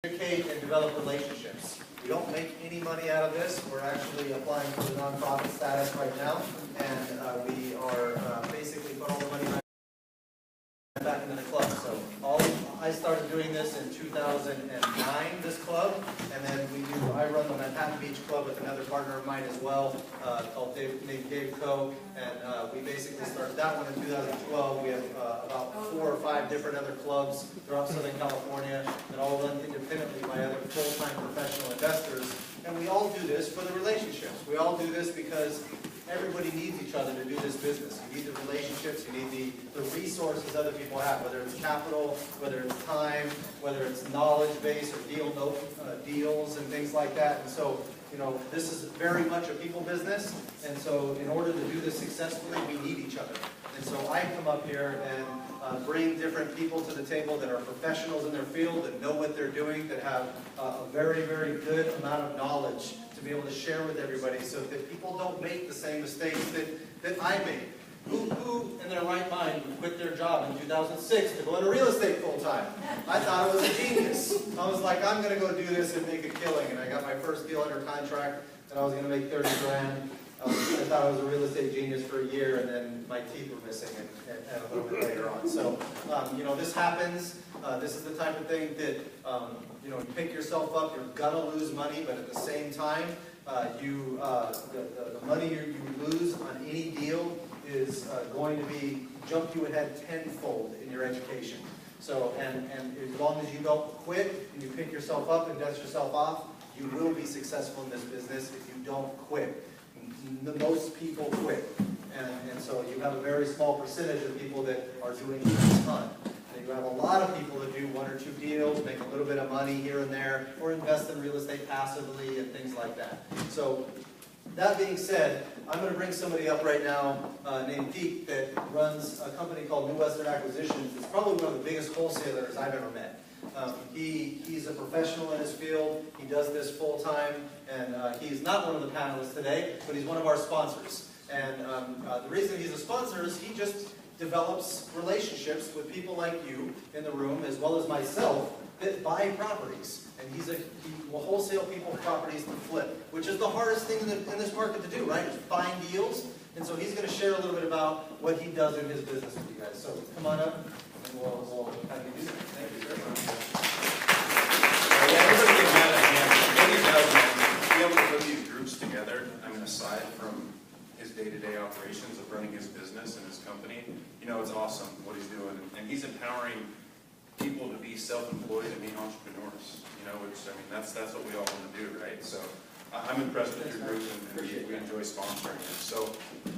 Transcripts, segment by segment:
Communicate and develop relationships. We don't make any money out of this. We're actually applying for the nonprofit status right now, and we are basically put all the money back into the club. So I started doing this in 2009, this club, and then I run the Manhattan Beach Club with another partner of mine as well, called named Dave Coe, and we basically started that one in 2012. We have about 4 or 5 different other clubs throughout Southern California that all run independently by other full-time professional investors, and we all do this for the relationships. We all do this because everybody needs each other to do this business. You need the relationships, you need the resources other people have, whether it's capital, whether it's time, whether it's knowledge base or deals and things like that. And so, this is very much a people business, and so in order to do this successfully, we need each other. And so I come up here and bring different people to the table that are professionals in their field, that know what they're doing, that have a very, very good amount of knowledge to be able to share with everybody so that people don't make the same mistakes that I made. Who in their right mind would quit their job in 2006 to go into real estate full-time? I thought it was a genius. I was like, I'm going to go do this and make a killing. And I got my first deal under contract, and I was going to make 30 grand. I thought I was a real estate genius for a year, and then my teeth were missing and a little bit later on. So, this happens. This is the type of thing that, you pick yourself up, you're going to lose money, but at the same time, the money you lose on any deal is going to be jump you ahead tenfold in your education. So, and as long as you don't quit and you pick yourself up and dust yourself off, you will be successful in this business if you don't quit. Most people quit, and so you have a very small percentage of people that are doing a ton. And you have a lot of people that do 1 or 2 deals, make a little bit of money here and there, or invest in real estate passively and things like that. So, that being said, I'm going to bring somebody up right now named Pete that runs a company called New Western Acquisitions. It's probably one of the biggest wholesalers I've ever met. He's a professional in his field. He does this full time, and he's not one of the panelists today, but he's one of our sponsors. And the reason he's a sponsor is he just develops relationships with people like you in the room, as well as myself, that buy properties. And he will wholesale people properties to flip, which is the hardest thing in this market to do, right? Is find deals. And so he's going to share a little bit about what he does in his business with you guys. So come on up, and we'll have you do that. Thank you very much. Everybody get mad at him. What he does is be able to put these groups together. Aside from his day-to-day operations of running his business and his company, it's awesome what he's doing, and he's empowering people to be self-employed and be entrepreneurs. Which that's what we all want to do, right? So I'm impressed with your group, and we enjoy sponsoring it. So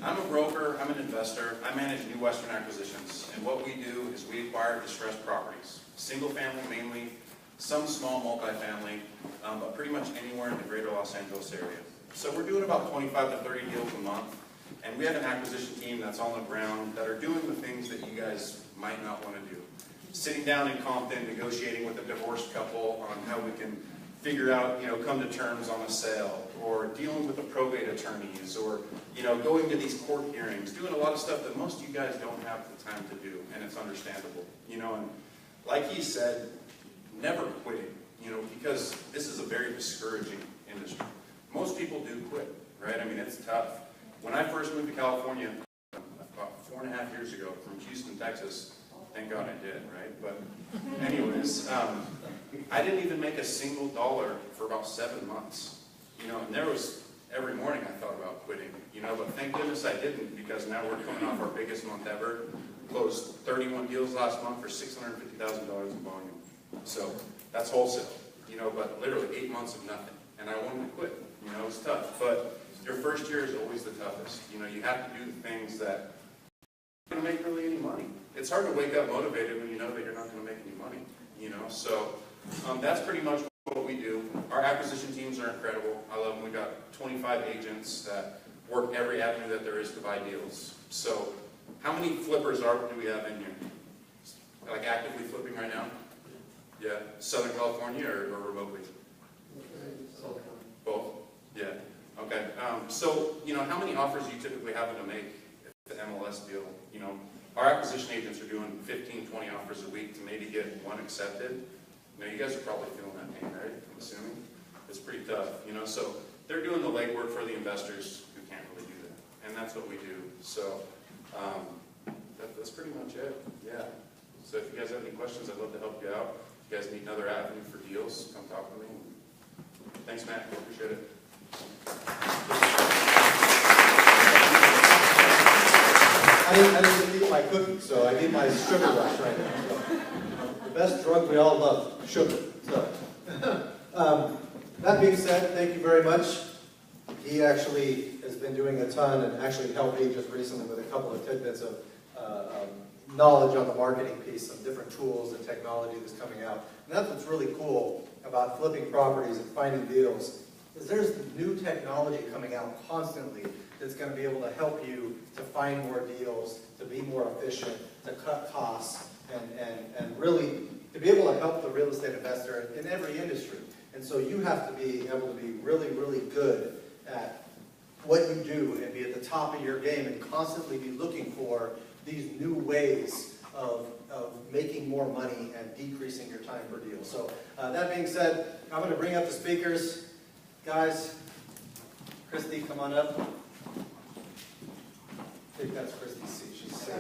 I'm a broker, I'm an investor, I manage New Western Acquisitions, and what we do is we acquire distressed properties, single family mainly, some small multifamily, but pretty much anywhere in the greater Los Angeles area. So we're doing about 25 to 30 deals a month, and we have an acquisition team that's on the ground that are doing the things that you guys might not want to do. Sitting down in Compton, negotiating with a divorced couple on how we can figure out, come to terms on a sale, or dealing with the probate attorneys, or, going to these court hearings, doing a lot of stuff that most of you guys don't have the time to do, and it's understandable, and like he said, never quitting, because this is a very discouraging industry. Most people do quit, right? It's tough. When I first moved to California, about 4.5 years ago, from Houston, Texas, thank God I did, right? But anyways, I didn't even make a single dollar for about 7 months. And there was, every morning I thought about quitting, but thank goodness I didn't, because now we're coming off our biggest month ever. Closed 31 deals last month for $650,000 in volume. So that's wholesale, but literally 8 months of nothing. And I wanted to quit. It was tough. But your first year is always the toughest. You have to do the things that don't make really any money. It's hard to wake up motivated when you know that you're not going to make any money. So that's pretty much what we do. Our acquisition teams are incredible. I love them. We've got 25 agents that work every avenue that there is to buy deals. So how many flippers do we have in here? Like actively flipping right now? Yeah. Southern California or remotely? Both? Yeah. Okay. So, how many offers are you typically having to make at the MLS deal? Our acquisition agents are doing 15, 20 offers a week to maybe get one accepted. Now, you guys are probably feeling that pain, right? I'm assuming. It's pretty tough, you know, so they're doing the legwork for the investors who can't really do that. And that's what we do. So that's pretty much it, yeah. So if you guys have any questions, I'd love to help you out. If you guys need another avenue for deals, come talk to me. Thanks, Matt. I appreciate it. I didn't eat my cookie, so I need my sugar rush right now. So, the best drug we all love, sugar. So, that being said, thank you very much. He actually has been doing a ton and actually helped me just recently with a couple of tidbits of knowledge on the marketing piece, some different tools and technology that's coming out. And that's what's really cool about flipping properties and finding deals, is there's new technology coming out constantly that's going to be able to help you to find more deals, to be more efficient, to cut costs, and really to be able to help the real estate investor in every industry. And so you have to be able to be really, really good at what you do and be at the top of your game and constantly be looking for these new ways of making more money and decreasing your time per deal. So that being said, I'm going to bring up the speakers. Guys, Christy, come on up. I think that's Christy's seat. She's safe.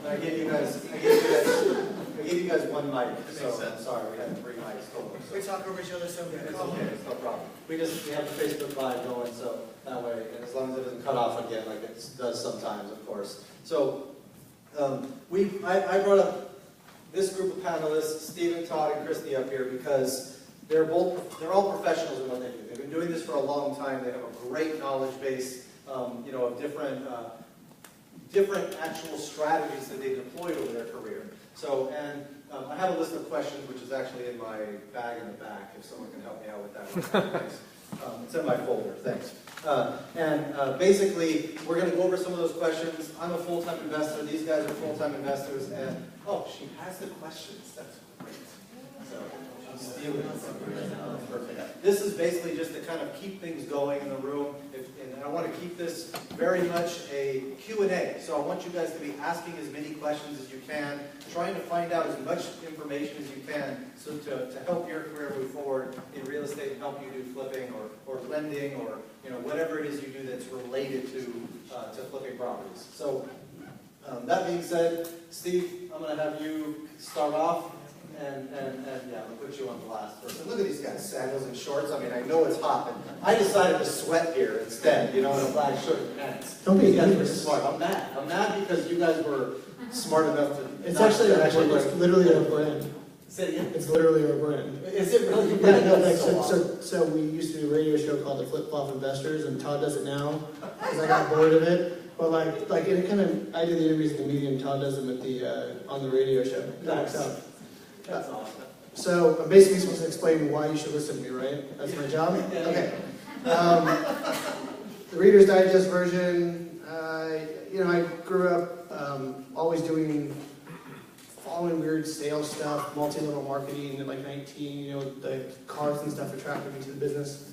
I gave you guys one mic, so I'm sorry we had 3 mics total. So. We talk over each other, so It's okay, it's no problem. We have the Facebook Live going, so that way, and as long as it doesn't cut off again, like it does sometimes, of course. So, I brought up this group of panelists, Stephen, Todd, and Christy up here because they're all professionals in what they do. They've been doing this for a long time. They have a great knowledge base, of different actual strategies that they deployed over their career. So, and I have a list of questions, which is actually in my bag in the back, if someone can help me out with that. Thanks. It's in my folder, thanks. Basically, we're going to go over some of those questions. I'm a full-time investor. These guys are full-time investors. And, oh, she has the questions. That's great. So, she's stealing it from me right now. That's perfect. This is basically just to kind of keep things going in the room. And I want to keep this very much a Q&A. So I want you guys to be asking as many questions as you can, trying to find out as much information as you can so to help your career move forward in real estate and help you do flipping or lending or whatever it is you do that's related to flipping properties. So that being said, Steve, I'm going to have you start off. And yeah, I'll put you on blast first. And look at these guys, sandals and shorts. I mean, I know it's hot, but I decided to sweat here instead, in a black shirt and pants. Don't be You guys were smart. I'm mad. I'm mad because you guys were smart enough to. It's actually literally our brand. Say it again. It's literally our brand. Is it really? Yeah, no, so we used to do a radio show called the Flip Flop Investors, and Todd does it now because I got bored of it. But like it kind of, I do the interviews in the media, and Todd does them at the on the radio show. Nice. That's awesome. So I'm basically supposed to explain why you should listen to me, right? That's my job? Yeah. Okay. The Reader's Digest version, I grew up always following weird sales stuff, multi-level marketing at like 19, the cars and stuff attracted me to the business.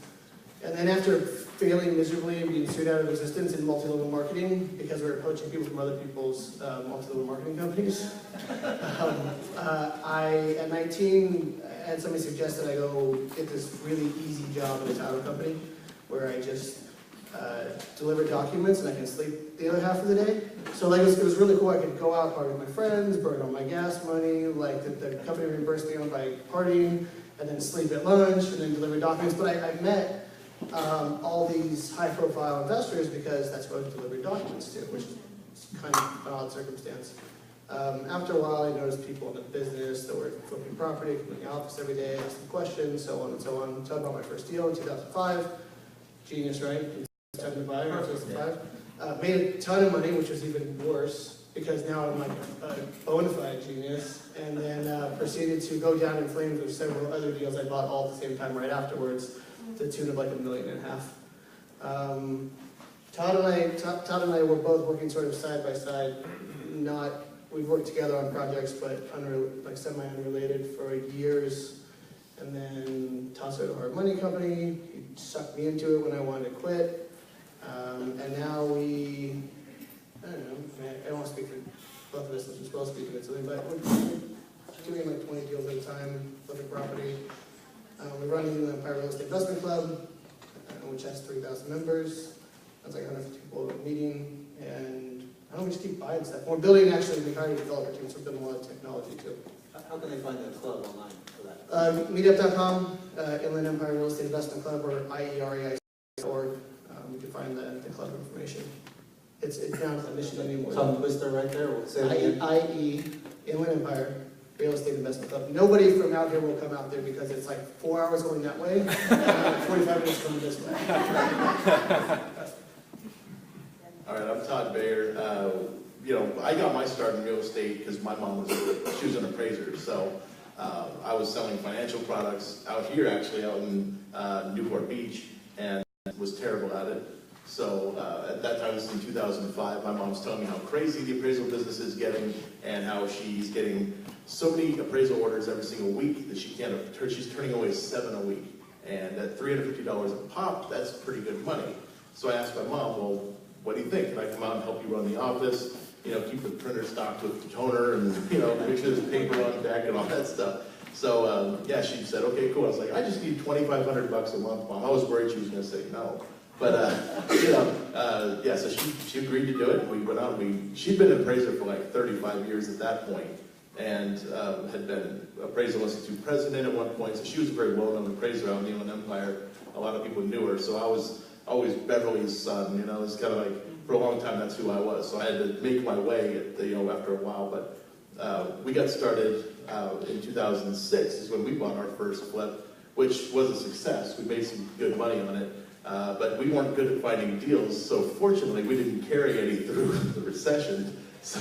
And then after failing miserably and being sued out of existence in multi-level marketing because we were poaching people from other people's multi-level marketing companies, at 19, I had somebody suggest that I go get this really easy job at a title company where I just deliver documents and I can sleep the other half of the day. So it was really cool. I could go out, party with my friends, burn all my gas money, the company reimbursed me by partying, and then sleep at lunch, and then deliver documents. But I met all these high-profile investors because that's what I delivered documents to, which is kind of an odd circumstance. After a while, I noticed people in the business that were flipping property, coming to the office every day, asking questions, so on and so on. So I bought my first deal in 2005. Genius, right? It's time to buy in 2005. Made a ton of money, which was even worse, because now I'm like a bona fide genius. And then proceeded to go down in flames with several other deals I bought all at the same time right afterwards, to the tune of like $1.5 million. Todd and I were both working sort of side by side. We've worked together on projects, but semi-unrelated for years. And then Todd started a hard money company. He sucked me into it when I wanted to quit. And now I don't know, I don't want to speak for both of us, since we're supposed to speak for something, but doing like 20 deals at a time, flipping property. We run the Inland Empire Real Estate Investment Club, which has 3,000 members. That's like 150 people at a meeting, and I don't know, we just keep buying stuff. We're building, actually, we hired a developer team, so we're building a lot of technology too. How can they find the club online for that? Meetup.com, Inland Empire Real Estate Investment Club, or IEREI.org. We can find the club information. It's down to mission anymore. Tongue twister right there. We'll say it again. IE, Inland Empire Real Estate Investment Club. Nobody from out here will come out there because it's like 4 hours going that way, 45 minutes coming this way. All right, I'm Todd Bayer. I got my start in real estate because my mom she was an appraiser, so I was selling financial products out here, actually, out in Newport Beach, and was terrible at it. So at that time, this was in 2005, my mom's telling me how crazy the appraisal business is getting and how she's getting so many appraisal orders every single week that she's turning away 7 a week. And at $350 a pop, that's pretty good money. So I asked my mom, well, what do you think? Can I come out and help you run the office? Keep the printer stocked with toner and, make sure there's paper on deck and all that stuff. So, she said, okay, cool. I was like, I just need $2,500 a month, Mom. I was worried she was going to say no. But, so she agreed to do it. We went out, she'd been an appraiser for like 35 years at that point, and had been Appraisal Institute president at one point, so she was a very well-known appraiser out in the Inland Empire. A lot of people knew her, so I was always Beverly's son, it was kind of like, for a long time, that's who I was. So I had to make my way, after a while, but we got started in 2006 is when we bought our first flip, which was a success. We made some good money on it. But we weren't good at finding deals, so fortunately we didn't carry any through the recession, so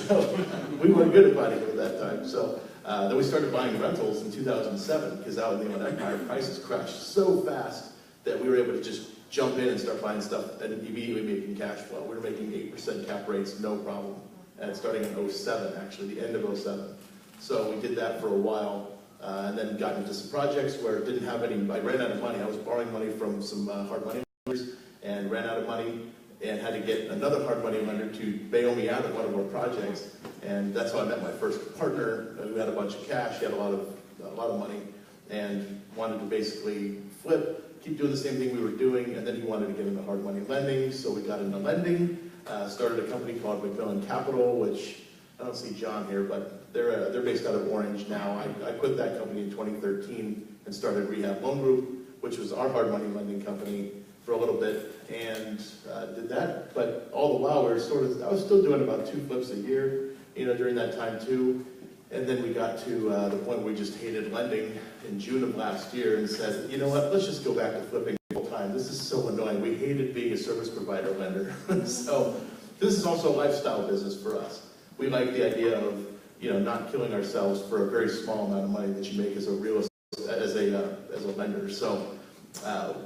we weren't good at finding them at that time. So then we started buying rentals in 2007, because out in the Inland Empire, prices crashed so fast that we were able to just jump in and start buying stuff and immediately making cash flow. We were making 8% cap rates, no problem, and starting in 07, actually, the end of 07. So we did that for a while. And then got into some projects where it didn't have any, I ran out of money. I was borrowing money from some hard money lenders and ran out of money and had to get another hard money lender to bail me out of one of our projects. And that's how I met my first partner who had a bunch of cash. He had a lot of money and wanted to basically flip, keep doing the same thing we were doing, and then he wanted to get into hard money lending. So we got into lending, started a company called McMillan Capital, which I don't see John here, but they're based out of Orange now. I quit that company in 2013 and started Rehab Loan Group, which was our hard money lending company for a little bit, and did that. But all the while, I was still doing about 2 flips a year, during that time too. And then we got to the point where we just hated lending in June of last year and said, you know what, let's just go back to flipping full time. This is so annoying. We hated being a service provider lender. So this is also a lifestyle business for us. We like the idea of, not killing ourselves for a very small amount of money that you make as a lender. So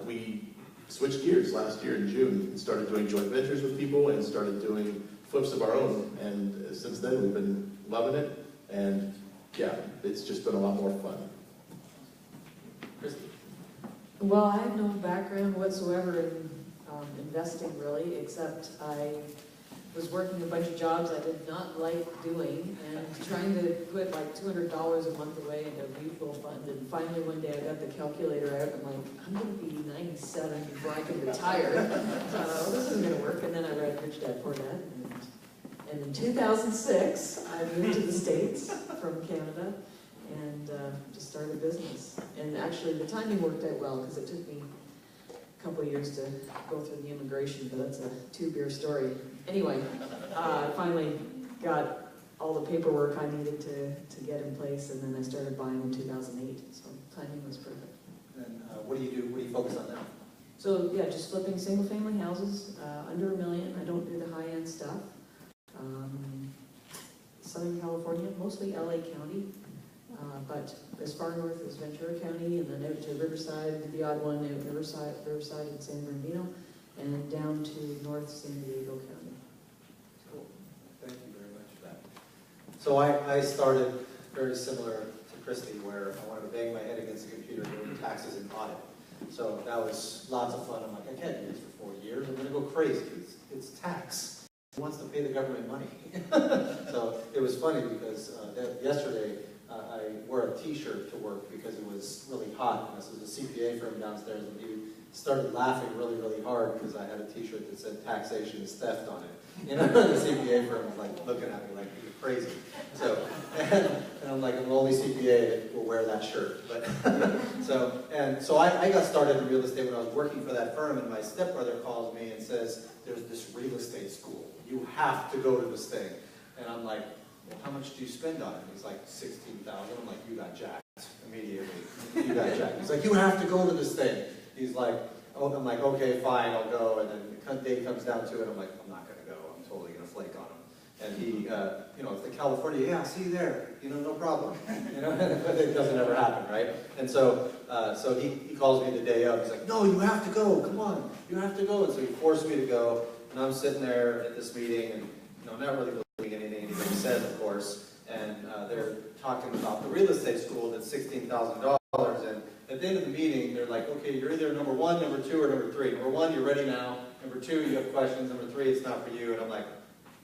we switched gears last year in June and started doing joint ventures with people and started doing flips of our own. And since then, we've been loving it. And yeah, it's just been a lot more fun. Christy? Well, I have no background whatsoever in investing, really, except I was working a bunch of jobs I did not like doing and trying to put like $200 a month away in a mutual fund. And finally one day I got the calculator out and I'm like, I'm going to be 97 before I can retire. This isn't going to work. And then I read Rich Dad Poor Dad. And in 2006, I moved to the States from Canada and just started a business. And actually the timing worked out well because it took me a couple of years to go through the immigration, but that's a 2-beer story. Anyway, I finally got all the paperwork I needed to get in place, and then I started buying in 2008, so timing was perfect. And what do you do? What do you focus on now? So yeah, just flipping single-family houses, under $1 million. I don't do the high-end stuff. Southern California, mostly LA County, but as far north as Ventura County, and then out to Riverside, the odd one out Riverside and San Bernardino, and down to North San Diego County. Cool. Thank you very much for that. So I started very similar to Christy, where I wanted to bang my head against the computer doing taxes and audit. So that was lots of fun. I'm like, I can't do this for 4 years. I'm going to go crazy. It's tax. Who wants to pay the government money? So it was funny because yesterday I wore a t-shirt to work because it was really hot. And this was a CPA firm downstairs, and he started laughing really, really hard because I had a t-shirt that said taxation is theft on it. You know, the CPA firm was like looking at me like, you're crazy. So, and I'm like, I'm the only CPA that will wear that shirt. But so I got started in real estate when I was working for that firm, and my stepbrother calls me and says, there's this real estate school. You have to go to this thing. And I'm like, well, how much do you spend on it? He's like, $16,000. I'm like, you got jacked immediately. You got jacked. He's like, you have to go to this thing. He's like, oh, I'm like, okay, fine, I'll go. And then the day comes down to it, I'm like, I'm not going to go. I'm totally going to flake on him. And he, you know, it's the California, yeah, see you there, you know, no problem. You know, but it doesn't ever happen, right? And so he calls me the day of. He's like, no, you have to go. Come on, you have to go. And so he forced me to go. And I'm sitting there at this meeting, and you know, not really believing anything he says, of course. And they're talking about the real estate school that's $16,000. And at the end of the meeting, they're like, okay, you're either number 1, number 2, or number 3. Number 1, you're ready now. Number 2, you have questions. Number 3, it's not for you. And I'm like,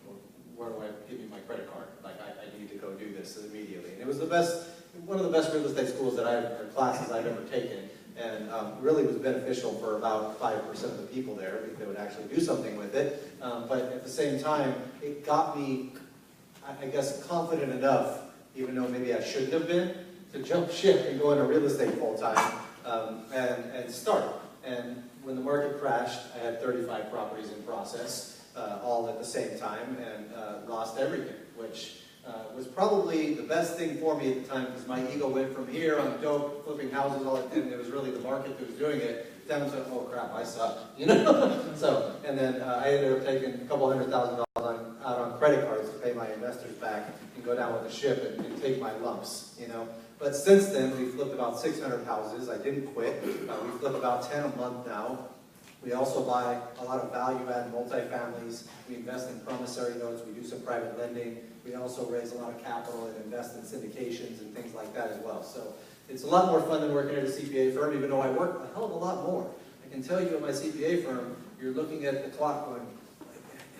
well, where do I give you my credit card? Like, I need to go do this immediately. And it was the best, one of the best real estate schools that or classes I've ever taken. And really was beneficial for about 5% of the people there because they would actually do something with it. But at the same time, it got me, I guess, confident enough, even though maybe I shouldn't have been, to jump ship and go into real estate full time and start. And when the market crashed, I had 35 properties in process, all at the same time, and lost everything, which was probably the best thing for me at the time because my ego went from here on dope, flipping houses, all that, and it was really the market that was doing it, down to, oh crap, I suck, you know? So, and then I ended up taking a couple $100,000 out on credit cards to pay my investors back and go down with the ship and take my lumps, you know? But since then, we flipped about 600 houses. I didn't quit. We flip about 10 a month now. We also buy a lot of value-add multifamilies. We invest in promissory notes. We do some private lending. We also raise a lot of capital and invest in syndications and things like that as well. So it's a lot more fun than working at a CPA firm, even though I work a hell of a lot more. I can tell you at my CPA firm, you're looking at the clock going,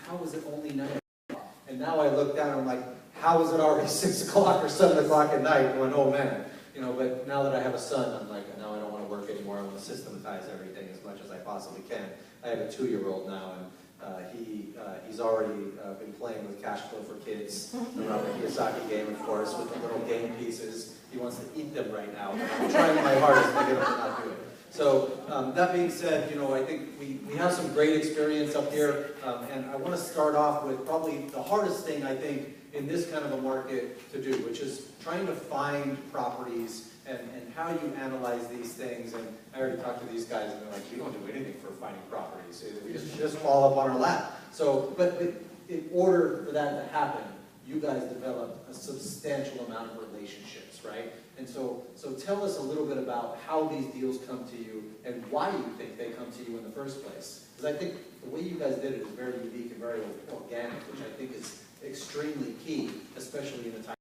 how is it only 9 o'clock? And now I look down and I'm like, how is it already 6 o'clock or 7 o'clock at night? Going, oh man. You know, but now that I have a son, I'm like, now I don't want to work anymore. I want to systematize everything as much as I possibly can. I have a 2-year-old now, and he's already been playing with cash flow for kids around the Kiyosaki game, of course, with the little game pieces. He wants to eat them right now. I'm trying my hardest to get him to not do it. So that being said, you know, I think we have some great experience up here, and I want to start off with probably the hardest thing, I think, in this kind of a market to do, which is trying to find properties and how you analyze these things. And I already talked to these guys, and they're like, we don't do anything for finding properties. We just fall up on our lap. So, but in order for that to happen, you guys develop a substantial amount of relationships, right? And so tell us a little bit about how these deals come to you and why you think they come to you in the first place. Because I think the way you guys did it is very unique and very organic, which I think is extremely key, especially in the time.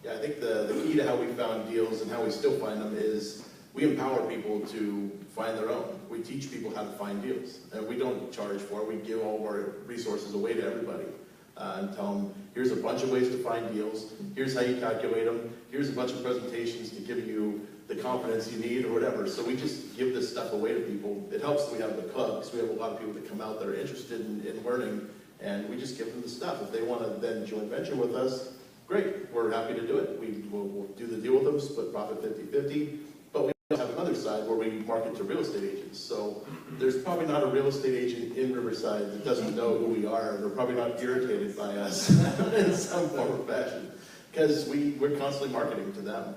Yeah, I think the key to how we found deals and how we still find them is we empower people to find their own. We teach people how to find deals. And we don't charge for it. We give all of our resources away to everybody and tell them, here's a bunch of ways to find deals. Here's how you calculate them. Here's a bunch of presentations to give you the confidence you need or whatever. So we just give this stuff away to people. It helps that we have the club because we have a lot of people that come out that are interested in learning, and we just give them the stuff. If they want to then joint venture with us, great, we're happy to do it. We'll do the deal with them, split profit 50-50, but we also have another side where we market to real estate agents. So there's probably not a real estate agent in Riverside that doesn't know who we are, and they're probably not irritated by us in some form or fashion, because we're constantly marketing to them.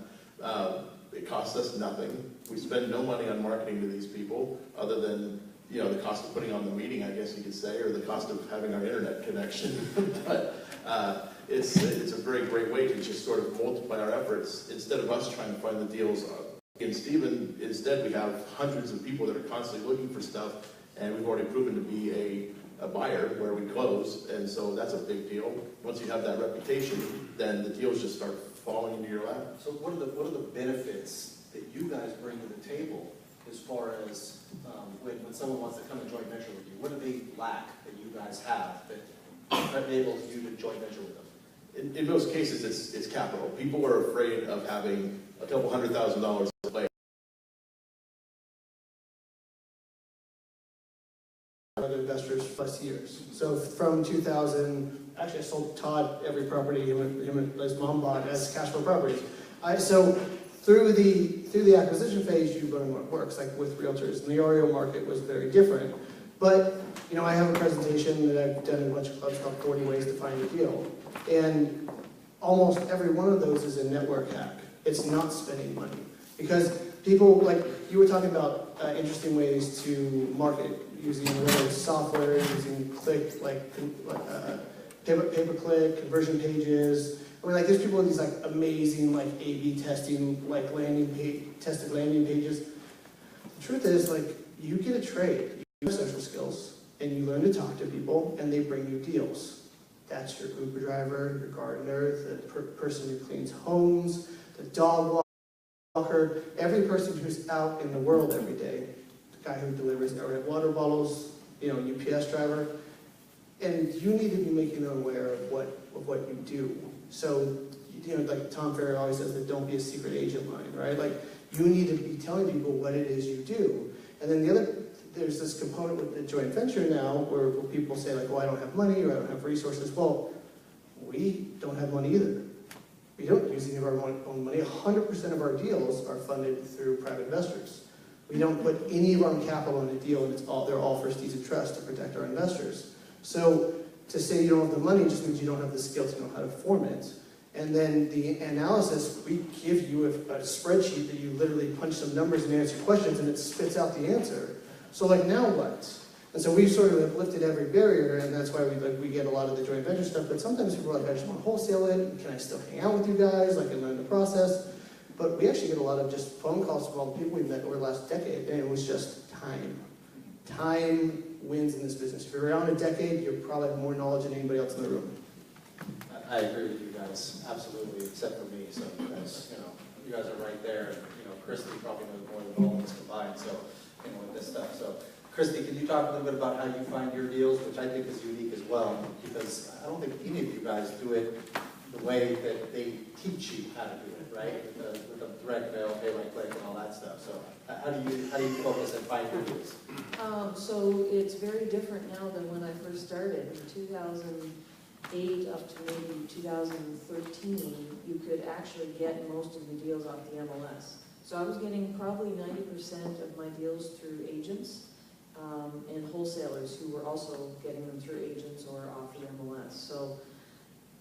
It costs us nothing. We spend no money on marketing to these people other than, you know, the cost of putting on the meeting, I guess you could say, or the cost of having our internet connection. But it's a very great way to just sort of multiply our efforts instead of us trying to find the deals. In Stephen, instead, we have hundreds of people that are constantly looking for stuff, and we've already proven to be a buyer where we close, and so that's a big deal. Once you have that reputation, then the deals just start falling into your lap. So what are the benefits that you guys bring to the table as far as when someone wants to come and joint venture with you? What do they lack that you guys have that enables you to joint venture with them? in most cases, it's capital. People are afraid of having a couple $100,000 to play. Other investors plus years. So from 2000, actually I sold Todd every property him and his mom bought as cash flow properties. So through the acquisition phase, you learn what works, like with realtors. And the REO market was very different. But, you know, I have a presentation that I've done in a bunch of clubs called 40 Ways to Find a Deal. And almost every one of those is a network hack. It's not spending money. Because people, like, you were talking about interesting ways to market using whether it's software, using click, pay-per-click, conversion pages. I mean, like, there's people with these, like, amazing, like, A/B testing, like, tested landing pages. The truth is, like, you get a trade. You have social skills, and you learn to talk to people, and they bring you deals. That's your Uber driver, your gardener, the person who cleans homes, the dog walker, every person who's out in the world every day, the guy who delivers water bottles, you know, UPS driver, and you need to be making them aware of what you do. So, you know, like Tom Ferry always says, that don't be a secret agent line, right? Like, you need to be telling people what it is you do. And then there's this component with the joint venture now where people say, like, well, I don't have money or I don't have resources. Well, we don't have money either. We don't use any of our own money. 100% of our deals are funded through private investors. We don't put any of our own capital in a deal, and they're all first deeds of trust to protect our investors. So to say you don't have the money just means you don't have the skills to know how to form it. And then the analysis, we give you a spreadsheet that you literally punch some numbers and answer questions, and it spits out the answer. So, like, now what? And so we've sort of lifted every barrier, and that's why we get a lot of the joint venture stuff. But sometimes people are like, I just want to wholesale it. Can I still hang out with you guys? Like, and learn the process. But we actually get a lot of just phone calls from all the people we met over the last decade, and it was just time. Time wins in this business. If you're around a decade, you probably have more knowledge than anybody else in the room. I agree with you guys, absolutely, except for me. So you guys are right there. And, Christy probably knows more than all of us combined. So, with this stuff. So, Christy, can you talk a little bit about how you find your deals, which I think is unique as well, because I don't think any of you guys do it the way that they teach you how to do it, right? With the direct mail, pay by click, and all that stuff. So, how do you focus and find your deals? So it's very different now than when I first started in 2008 up to maybe 2013. You could actually get most of the deals off the MLS. So I was getting probably 90% of my deals through agents and wholesalers who were also getting them through agents or off the MLS. So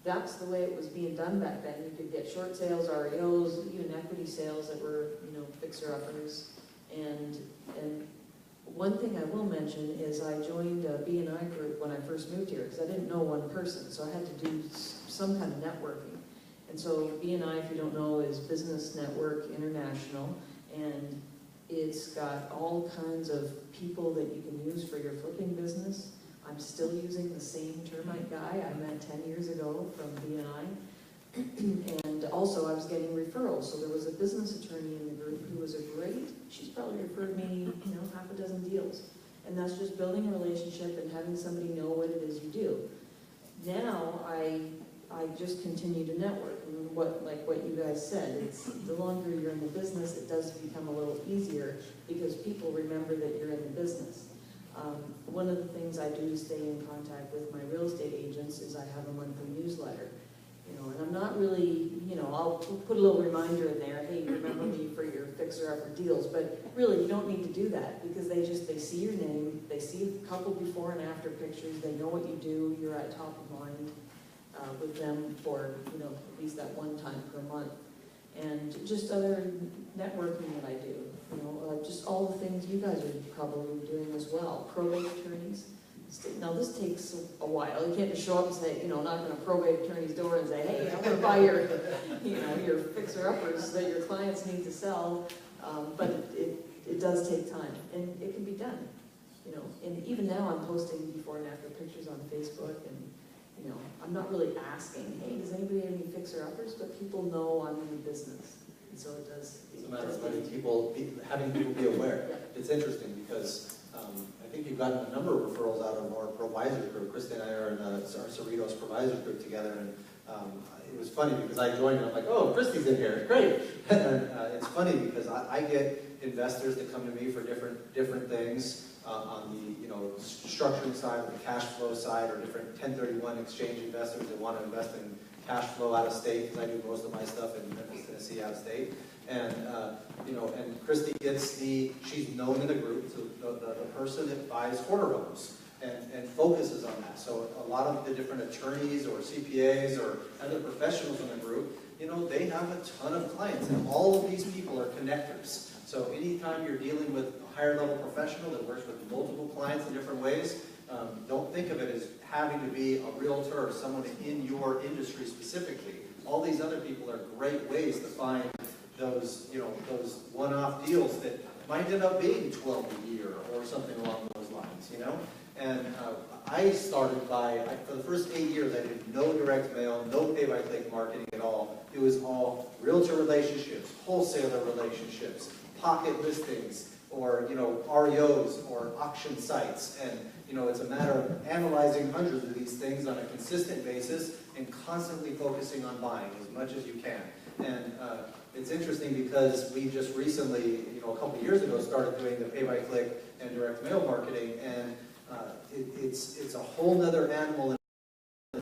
that's the way it was being done back then. You could get short sales, REOs, even equity sales that were, fixer-uppers. And one thing I will mention is I joined a B&I group when I first moved here because I didn't know one person, so I had to do some kind of networking. And so B&I, if you don't know, is Business Network International, and it's got all kinds of people that you can use for your flipping business. I'm still using the same termite guy I met 10 years ago from B&I. And also I was getting referrals. So there was a business attorney in the group who was she's probably referred me, half a dozen deals. And that's just building a relationship and having somebody know what it is you do. Now I just continue to network. And what you guys said, it's the longer you're in the business, it does become a little easier because people remember that you're in the business. One of the things I do to stay in contact with my real estate agents is I have a monthly newsletter. And I'm not really, I'll put a little reminder in there, hey, remember me for your fixer-upper deals, but really you don't need to do that because they see your name, they see a couple before and after pictures, they know what you do, you're at top of mind with them for, at least that one time per month. And just other networking that I do, just all the things you guys are probably doing as well. Probate attorneys. Now this takes a while. You can't just show up and say, knock on a probate attorney's door and say, hey, I want to buy your, your fixer-uppers that your clients need to sell. But it does take time, and it can be done. And even now I'm posting before and after pictures on Facebook, and I'm not really asking, hey, does anybody have any fixer-uppers? But people know I'm in the business, and so it does. It's a matter of having people be aware. Yeah. It's interesting because I think you've gotten a number of referrals out of our provisors group. Christy and I are in our Cerritos provisors group together, and it was funny because I joined and I'm like, oh, Christy's in here, great. And it's funny because I get investors that come to me for different things on the structuring side or the cash flow side, or different 1031 exchange investors that want to invest in cash flow out of state, because I do most of my stuff in Memphis, Tennessee, out of state. And and Christy gets she's known in the group, so the person that buys quarter homes and focuses on that. So a lot of the different attorneys or CPAs or other professionals in the group, they have a ton of clients, and all of these people are connectors. So anytime you're dealing with a higher level professional that works with multiple clients in different ways, don't think of it as having to be a realtor or someone in your industry specifically. All these other people are great ways to find those one-off deals that might end up being 12 a year or something along those lines, And I started for the first 8 years, I did no direct mail, no pay-by-click marketing at all. It was all realtor relationships, wholesaler relationships, pocket listings, or REOs or auction sites. And it's a matter of analyzing hundreds of these things on a consistent basis and constantly focusing on buying as much as you can. And it's interesting because we just recently, a couple of years ago, started doing the pay-by-click and direct mail marketing, and it's a whole nother animal.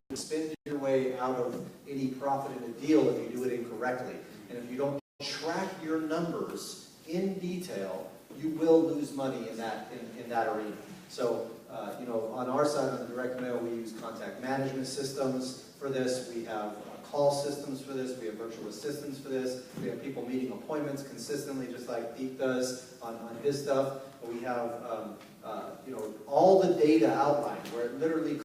You spend your way out of any profit in a deal if you do it incorrectly. And if you don't track your numbers in detail, you will lose money in that arena. So, on our side, on the direct mail, we use contact management systems for this. We have call systems for this. We have virtual assistants for this. We have people meeting appointments consistently, just like Pete does on his stuff. We have, all the data outlined, where it literally